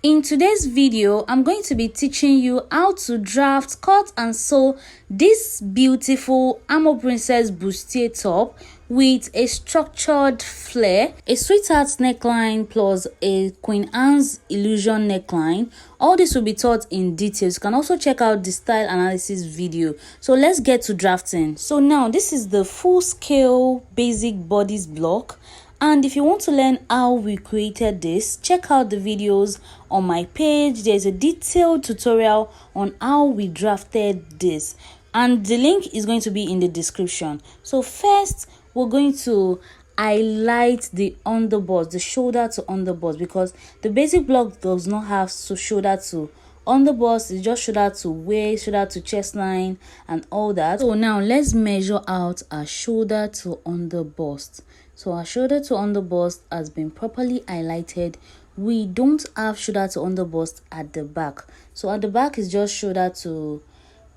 In today's video, I'm going to be teaching you how to draft, cut and sew this beautiful ARMHOLE Princess Bustier top with a structured flare, a sweetheart neckline plus a Queen Anne's illusion neckline. All this will be taught in details. You can also check out the style analysis video. So let's get to drafting. So now this is the full scale basic bodice block. And if you want to learn how we created this, check out the videos on my page. There's a detailed tutorial on how we drafted this, and the link is going to be in the description. So first, we're going to highlight the underbust, the shoulder to underbust, because the basic block does not have shoulder to underbust. It's just shoulder to waist, shoulder to chest line and all that. So now let's measure out our shoulder to underbust. So our shoulder to underbust has been properly highlighted. We don't have shoulder to underbust at the back. So at the back is just shoulder to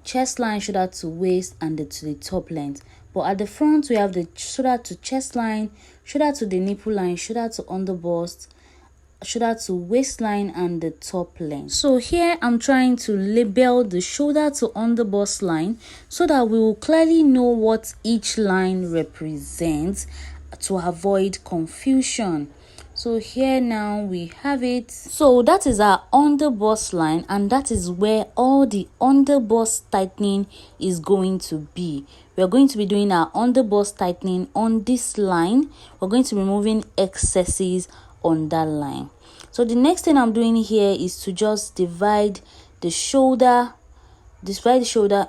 chest line, shoulder to waist, and to the top length. But at the front, we have the shoulder to chest line, shoulder to the nipple line, shoulder to underbust, shoulder to waistline, and the top length. So here I'm trying to label the shoulder to underbust line so that we will clearly know what each line represents to avoid confusion. So here now we have it. So that is our underbust line, and that is where all the underbust tightening is going to be. We are going to be doing our underbust tightening on this line. We're going to be removing excesses on that line. So the next thing I'm doing here is to just divide the shoulder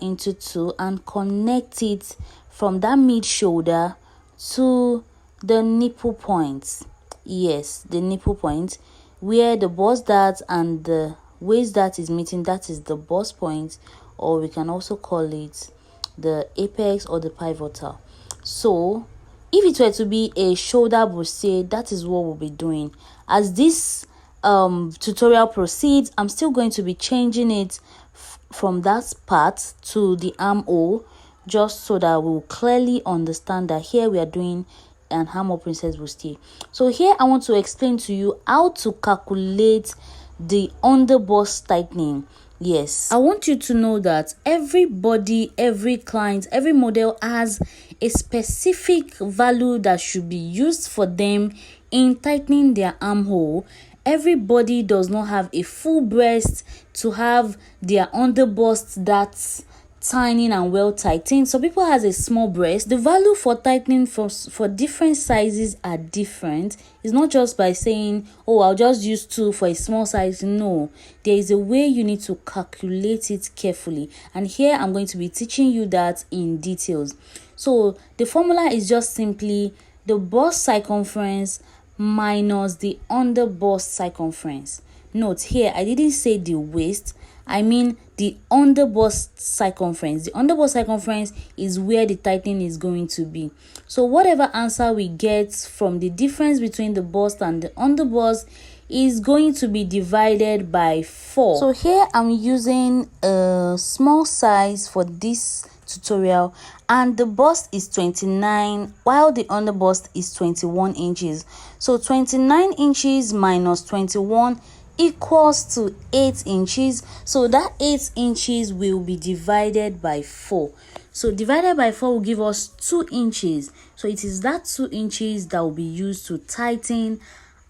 into two and connect it from that mid shoulder to the nipple points. Yes, the nipple point where the bust dart and the waist dart is meeting. That is the bust point, or we can also call it the apex or the pivotal. So if it were to be a shoulder bustier, that is what we'll be doing. As this tutorial proceeds, I'm still going to be changing it from that part to the armhole, just so that we'll clearly understand that here we are doing an ARMHOLE Princess Bustier. So here I want to explain to you how to calculate the underbust tightening. Yes, I want you to know that everybody, every client, every model has a specific value that should be used for them in tightening their armhole. Everybody does not have a full breast to have their underbust that's tiny and well tightened. So people has a small breast. The value for tightening for different sizes are different. It's not just by saying, oh, I'll just use 2 for a small size. No, there is a way you need to calculate it carefully, and here I'm going to be teaching you that in details. So the formula is just simply the bust circumference minus the underbust circumference. Note here, I didn't say the waist, I mean the underbust circumference. The underbust circumference is where the tightening is going to be. So whatever answer we get from the difference between the bust and the underbust is going to be divided by 4. So here I'm using a small size for this tutorial, and the bust is 29 while the underbust is 21 inches. So 29 inches minus 21 equals to 8 inches. So that 8 inches will be divided by 4. So divided by 4 will give us 2 inches. So it is that 2 inches that will be used to tighten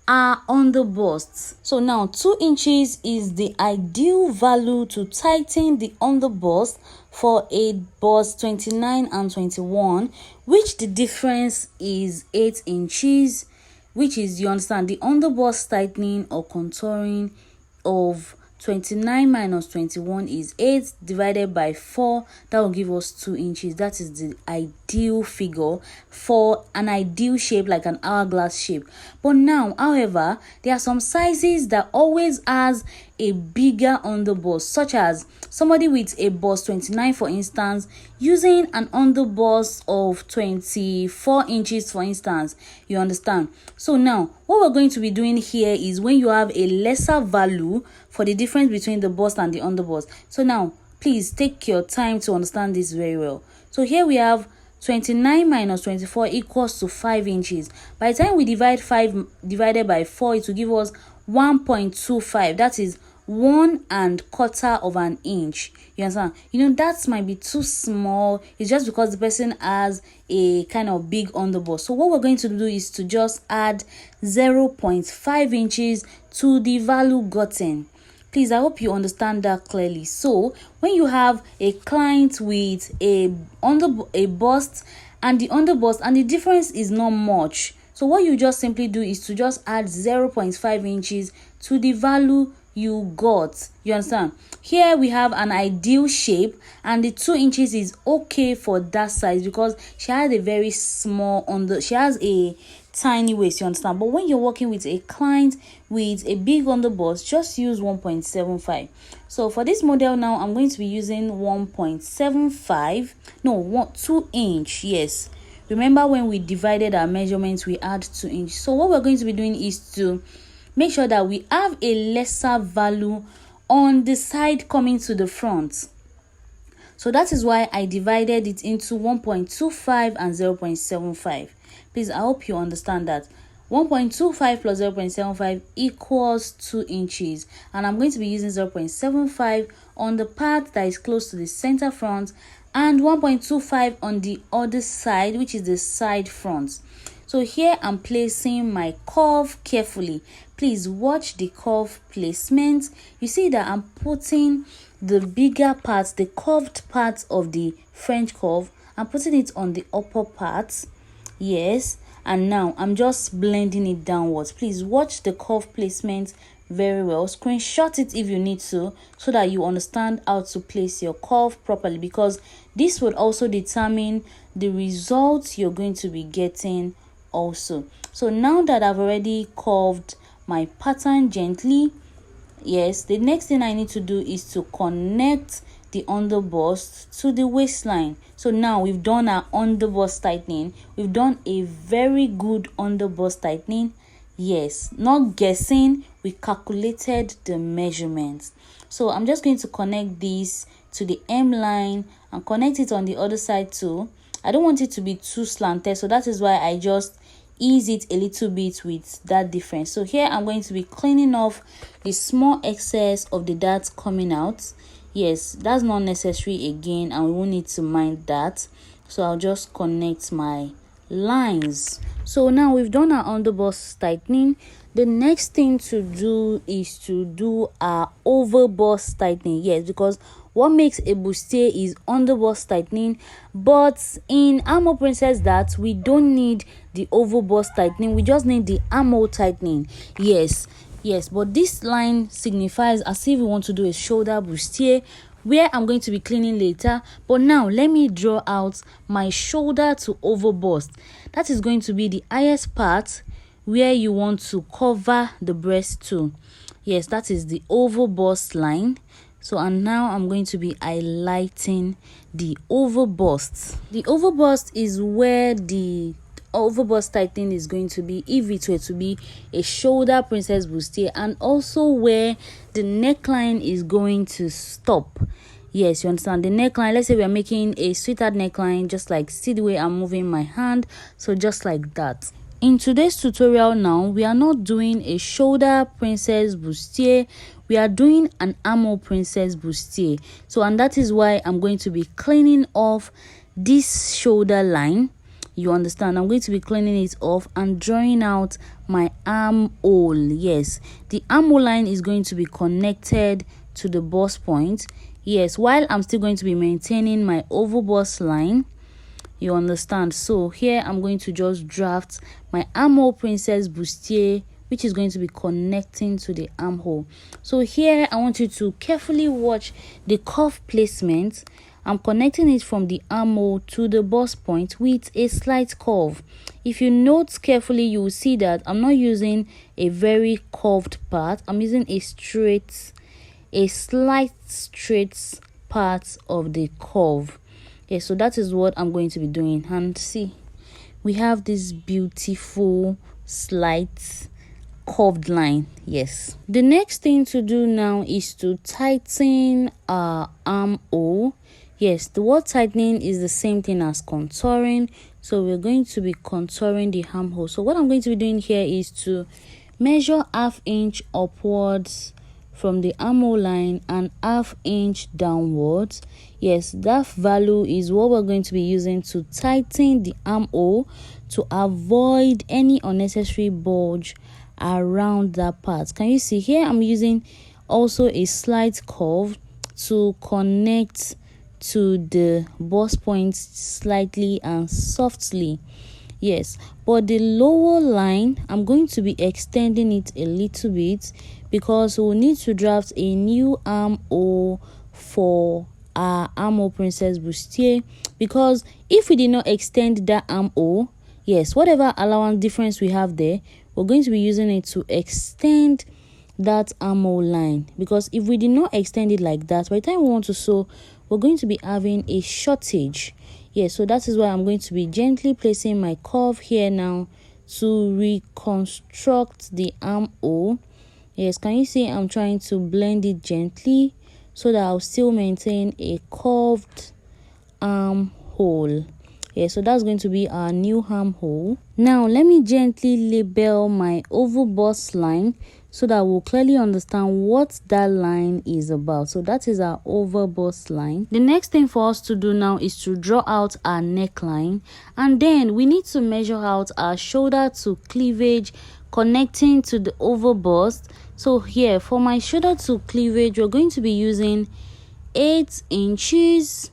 our underbust. So now 2 inches is the ideal value to tighten the underbust for a bust 29 and 21, which the difference is 8 inches, which is, you understand, the underbust tightening or contouring of 29 minus 21 is 8 divided by 4. That will give us 2 inches. That is the ideal figure for an ideal shape, like an hourglass shape. But now, however, there are some sizes that always has a bigger underbust, such as somebody with a bust 29, for instance, using an underbust of 24 inches, for instance. You understand? So now what we're going to be doing here is when you have a lesser value for the difference between the bust and the underbust. So now please take your time to understand this very well. So here we have 29 minus 24 equals to 5 inches. By the time we divide 5 divided by 4, it will give us 1.25. That is 1.25 of an inch. You understand? You know, that might be too small. It's just because the person has a kind of big underbust. So what we're going to do is to just add 0.5 inches to the value gotten. Please, I hope you understand that clearly. So when you have a client with a bust and the underbust, and the difference is not much, so what you just simply do is to just add 0.5 inches to the value you got. You understand? Here we have an ideal shape, and the 2 inches is okay for that size because she has a very small she has a tiny waist. You understand? But when you're working with a client with a big underbust, just use 1.75. So for this model now, I'm going to be using 1.75, no, 2 inch. Yes, remember when we divided our measurements, we add 2 inches. So what we're going to be doing is to make sure that we have a lesser value on the side coming to the front. So that is why I divided it into 1.25 and 0.75. Please, I hope you understand that 1.25 plus 0.75 equals 2 inches, and I'm going to be using 0.75 on the part that is close to the center front and 1.25 on the other side, which is the side front. So here I'm placing my curve carefully. Please watch the curve placement. You see that I'm putting the bigger parts, the curved parts of the French curve, I'm putting it on the upper part. Yes, and now I'm just blending it downwards. Please watch the curve placement very well. Screenshot it if you need to, so that you understand how to place your curve properly, because this would also determine the results you're going to be getting also. So now that I've already curved my pattern gently, yes, the next thing I need to do is to connect the underbust to the waistline. So now we've done our underbust tightening. We've done a very good underbust tightening. Yes, not guessing, we calculated the measurements. So I'm just going to connect this to the M line and connect it on the other side too. I don't want it to be too slanted, so that is why I just ease it a little bit with that difference. So here I'm going to be cleaning off the small excess of the darts coming out. Yes, that's not necessary again, and we won't need to mind that. So I'll just connect my lines. So now we've done our underbust tightening. The next thing to do is to do our overbust tightening. Yes, because what makes a bustier is underbust tightening, but in Armhole Princess that we don't need the overbust tightening, we just need the armhole tightening. Yes, but this line signifies as if we want to do a shoulder bustier, where I'm going to be cleaning later. But now let me draw out my shoulder to overbust. That is going to be the highest part where you want to cover the breast to. Yes, that is the overbust line. So, and now I'm going to be highlighting the overbust. The overbust is where the overbust tightening is going to be if it were to be a shoulder princess bustier, and also where the neckline is going to stop. Yes, you understand the neckline. Let's say we are making a sweetheart neckline, just like, see the way I'm moving my hand, so just like that. In today's tutorial now, we are not doing a shoulder princess bustier, we are doing an armhole princess bustier. So, and that is why I'm going to be cleaning off this shoulder line. You understand? I'm going to be cleaning it off and drawing out my armhole. Yes, the armhole line is going to be connected to the bust point. Yes, while I'm still going to be maintaining my overbust line. You understand? So here I'm going to just draft my armhole princess bustier, which is going to be connecting to the armhole. So here I want you to carefully watch the cuff placement. I'm connecting it from the armhole to the bust point with a slight curve. If you note carefully, you will see that I'm not using a very curved part. I'm using a slight straight part of the curve. Yeah, so that is what I'm going to be doing. And see, we have this beautiful slight curved line. Yes, the next thing to do now is to tighten our armhole. Yes, the word tightening is the same thing as contouring, so we're going to be contouring the armhole. So what I'm going to be doing here is to Measure ½ inch upwards from the armhole line and ½ inch downwards. Yes, that value is what we're going to be using to tighten the armhole to avoid any unnecessary bulge around that part. Can you see here? I'm using also a slight curve to connect to the bust point slightly and softly. Yes, but the lower line, I'm going to be extending it a little bit because we'll need to draft a new armhole for our Armhole Princess Bustier. Because if we did not extend that armhole, yes, whatever allowance difference we have there, we're going to be using it to extend that armhole line. Because if we did not extend it like that, by the time we want to sew, we're going to be having a shortage. Yeah, so that is why I'm going to be gently placing my curve here now to reconstruct the armhole. Yes, can you see I'm trying to blend it gently so that I'll still maintain a curved armhole. Yeah, so that's going to be our new armhole. Now let me gently label my oval bust line so that we'll clearly understand what that line is about. So that is our oval bust line. The next thing for us to do now is to draw out our neckline, and then we need to measure out our shoulder to cleavage connecting to the oval bust. So here for my shoulder to cleavage, we're going to be using 8 inches.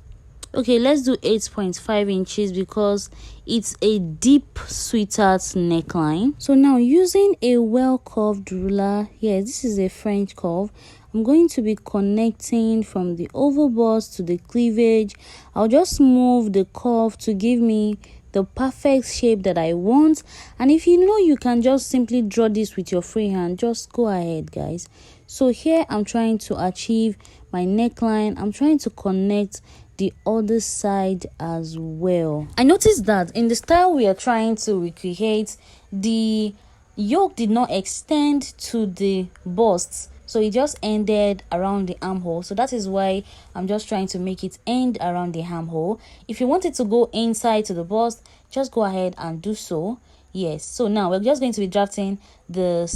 Okay, let's do 8.5 inches because it's a deep sweetheart neckline. So now using a well curved ruler, yes, this is a French curve, I'm going to be connecting from the oval bust to the cleavage. I'll just move the curve to give me the perfect shape that I want. And if you know you can just simply draw this with your free hand, just go ahead, guys. So here I'm trying to achieve my neckline. I'm trying to connect the other side as well. I noticed that in the style we are trying to recreate, the yoke did not extend to the bust, so it just ended around the armhole. So that is why I'm just trying to make it end around the armhole. If you want it to go inside to the bust, just go ahead and do so. Yes, so now we're just going to be drafting the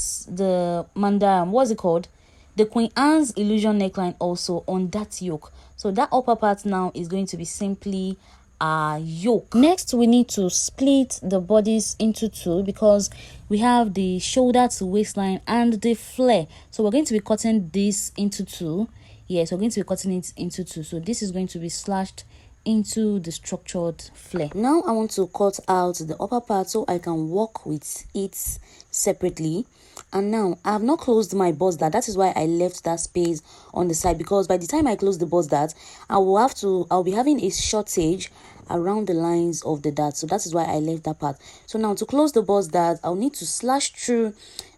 mandala, what's it called, the Queen Anne's illusion neckline also on that yoke. So that upper part now is going to be simply a yoke. Next, we need to split the bodies into two because we have the shoulder to waistline and the flare. So we're going to be cutting this into two. Yes, we're going to be cutting it into two. So this is going to be slashed into the structured flare. Now I want to cut out the upper part so I can work with it separately. And now I have not closed my bust dart. That is why I left that space on the side, because by the time I close the bust dart, I'll be having a shortage around the lines of the dart. So that is why I left that part. So now to close the bust dart, I'll need to slash through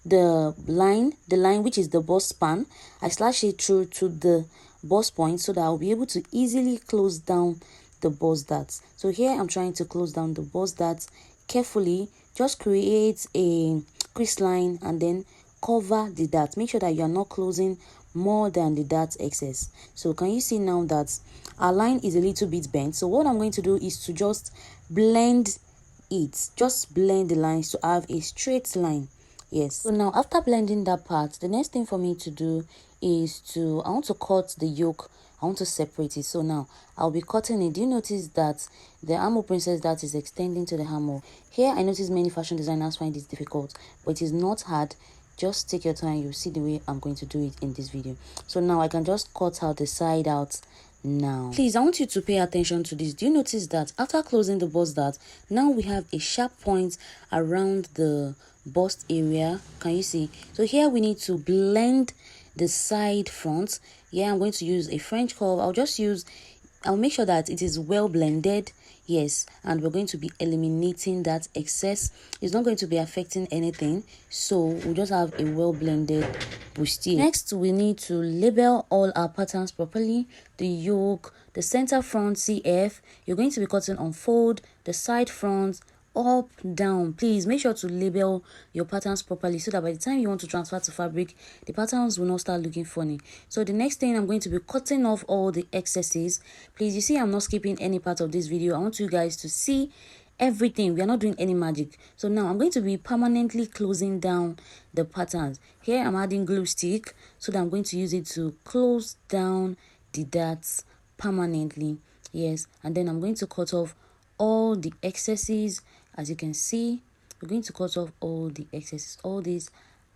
the line which is the bust span. I slash it through to the bust point so that I'll be able to easily close down the bust dart. So here I'm trying to close down the bust dart carefully. Just create a crease line and then cover the dart. Make sure that you are not closing more than the dart excess. So can you see now that our line is a little bit bent? So what I'm going to do is to just blend it. Just blend the lines to have a straight line. Yes. So now after blending that part, the next thing for me to do is I want to cut the yoke. I want to separate it. So now I'll be cutting it. Do you notice that the Armhole Princess dart is extending to the armhole? Here I notice many fashion designers find this difficult, but it is not hard. Just take your time. You'll see the way I'm going to do it in this video. So now I can just cut out the side out now. Please, I want you to pay attention to this. Do you notice that after closing the bust dart, now we have a sharp point around the bust area? Can you see? So here we need to blend the side front. Yeah, I'm going to use a French curve. I'll make sure that it is well blended. Yes, and we're going to be eliminating that excess. It's not going to be affecting anything, so we'll just have a well blended bustier. Next, we need to label all our patterns properly. The yoke, the center front CF, you're going to be cutting on fold, the side front, up, down. Please make sure to label your patterns properly so that by the time you want to transfer to fabric, the patterns will not start looking funny. So the next thing, I'm going to be cutting off all the excesses. Please, you see I'm not skipping any part of this video. I want you guys to see everything. We are not doing any magic. So now I'm going to be permanently closing down the patterns. Here I'm adding glue stick so that I'm going to use it to close down the darts permanently. Yes, and then I'm going to cut off all the excesses. As you can see, we're going to cut off all the excesses. All these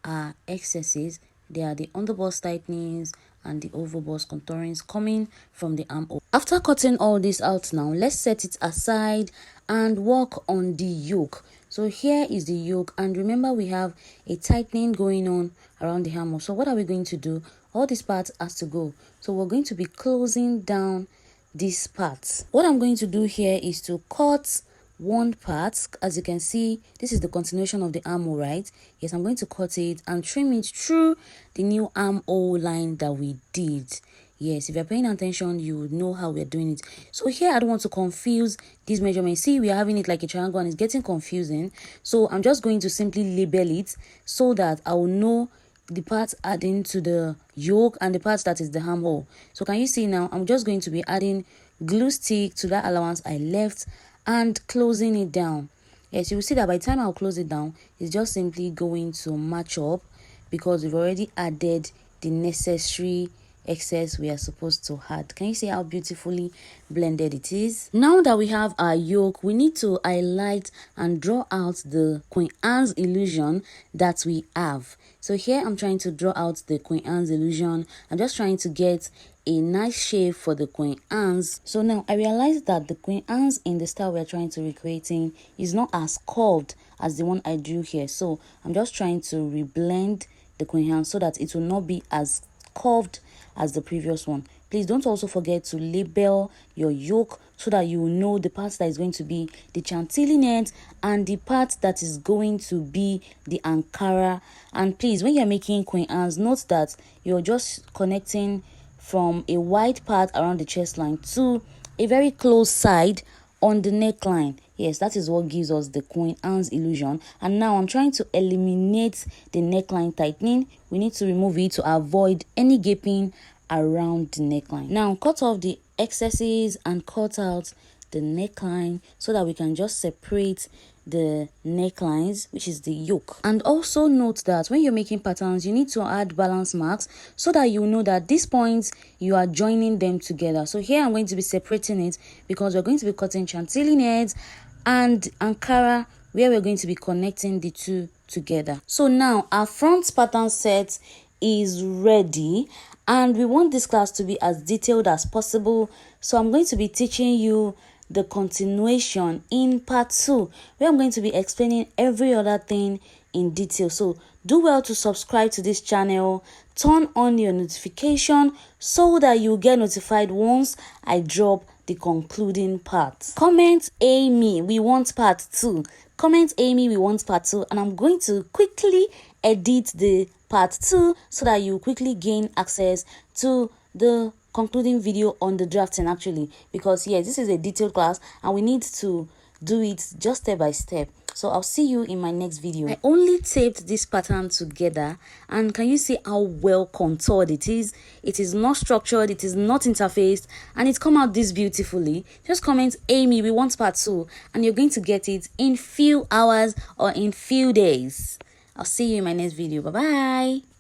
are excesses. They are the underbust tightenings and the overbust contourings coming from the armhole. After cutting all this out now, let's set it aside and work on the yoke. So here is the yoke, and remember we have a tightening going on around the armhole. So what are we going to do? All these parts has to go. So we're going to be closing down these parts. What I'm going to do here is to cut one part. As you can see, this is the continuation of the armhole, right? Yes, I'm going to cut it and trim it through the new armhole line that we did. Yes, if you're paying attention, you would know how we're doing it. So here I don't want to confuse these measurements. See, we are having it like a triangle and it's getting confusing. So I'm just going to simply label it so that I will know the parts adding to the yoke and the parts that is the armhole. So can you see now, I'm just going to be adding glue stick to that allowance I left and closing it down. Yes, you will see that by the time I'll close it down, it's just simply going to match up because we've already added the necessary excess we are supposed to add. Can you see how beautifully blended it is? Now that we have our yoke, we need to highlight and draw out the Queen Anne's illusion that we have. So here I'm trying to draw out the Queen Anne's illusion. I'm just trying to get a nice shape for the Queen Anne's. So now I realized that the Queen Anne's in the style we're trying to recreating is not as curved as the one I drew here. So I'm just trying to reblend the Queen Anne so that it will not be as curved as the previous one. Please don't also forget to label your yoke so that you will know the part that is going to be the chantilly net and the part that is going to be the Ankara. And please, when you're making Queen Anne's, note that you're just connecting from a wide part around the chest line to a very close side on the neckline. Yes, that is what gives us the Queen Anne's illusion. And now I'm trying to eliminate the neckline tightening. We need to remove it to avoid any gaping around the neckline. Now cut off the excesses and cut out the neckline so that we can just separate the necklines, which is the yoke. And also note that when you're making patterns, you need to add balance marks so that you know that these points you are joining them together. So here I'm going to be separating it because we're going to be cutting chantilly nets and Ankara, where we're going to be connecting the two together. So now our front pattern set is ready and we want this class to be as detailed as possible. So I'm going to be teaching you the continuation in part 2, where I'm going to be explaining every other thing in detail. So do well to subscribe to this channel, turn on your notification so that you get notified once I drop the concluding part. Comment Amy, we want part 2. Comment Amy, we want part 2, and I'm going to quickly edit the part 2 so that you quickly gain access to the concluding video on the drafting, actually, because yes, this is a detailed class and we need to do it just step by step. So I'll see you in my next video. I only taped this pattern together and can you see how well contoured it is? It is not structured, it is not interfaced, and it's come out this beautifully. Just comment Amy, we want part 2, and you're going to get it in few hours or in few days. I'll see you in my next video. Bye bye.